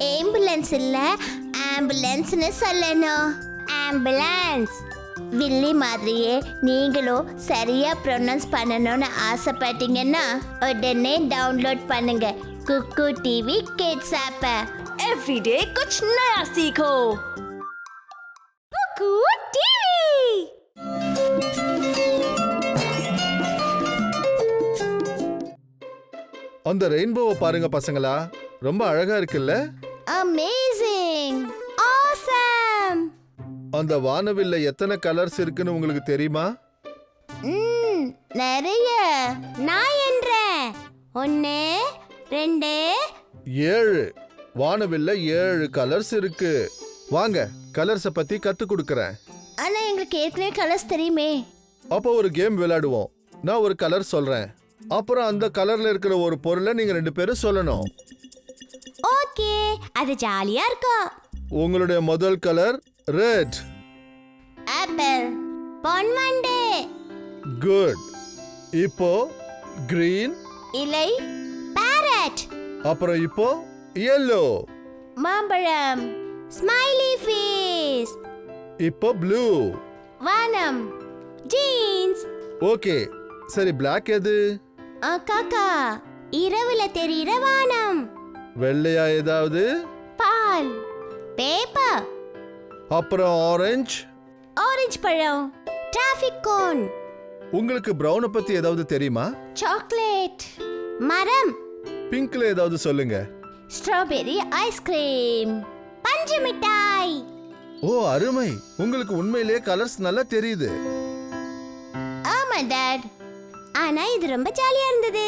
Ambulance இல்ல, ஆம்புலன்ஸ்னு சொல்லணும். Ambulance. வில்லி மாதிரியே நீங்களும் சரியா ப்ரொனவுன்ஸ் பண்ணணும்னு ஆசைப்பட்டீங்கன்னா உடனே டவுன்லோட் பண்ணுங்க குக்கு டிவி கிட்ஸ் ஆப்பை. एवरीडे कुछ नया सीखो। कुकू टीवी। அந்த ரெயின்போவை பாருங்க பசங்களா, ரொம்ப அழகா இருக்குல்ல? அமேசிங். Awesome. அந்த வானவில்ல எத்தனை கலர்ஸ் இருக்குன்னு உங்களுக்கு தெரியுமா? நிறைய. நான் என்றேன் 1 2 7. வானவில்ல 7 கலர்ஸ் இருக்கு. வாங்க கலர்ஸ பத்தி கத்து கொடுக்கறேன். ஆனா எங்களுக்கு ஏற்கனவே கலர்ஸ் தெரியுமே. அப்போ ஒரு கேம் விளையாடுவோம். நான் ஒரு கலர் சொல்றேன், அப்புறம் அந்த கலர்ல இருக்கிற ஒரு பொருளை நீங்க 2 பேரும் சொல்லணும். ஓகே, அது ஜாலியா இருக்கும். உங்களுடைய முதல் கலர் ரெட். ஆப்பிள். பொன்வண்டு. குட். இப்போ கிரீன். இலை. பேரட். அப்புறம் இப்போ yellow. மாம்பழம். Smiley face. இப்போ ப்ளூ. வானம். ஜீன்ஸ். ஓகே, சரி பிளாக் எது? காக்கா. இரவுல தெரியுற வானம். வெள்ளையா ஏதாவது? பால். பேப்பர். அப்புறம் ஆரஞ்சு. ஆரஞ்சு பழம். Traffic cone. உங்களுக்கு பிரவுனை பத்தி ஏதாவது தெரியுமா? சாக்லேட். மரம். பிங்க்ல ஏதாவது சொல்லுங்க. Strawberry ice cream. பஞ்சு மிட்டாய். ஓ அருமை, உங்களுக்கு உண்மையிலேயே கலர்ஸ் நல்லா தெரியுது. ஆமா டாட். ஆனா இது ரொம்ப ஜாலியா இருந்தது.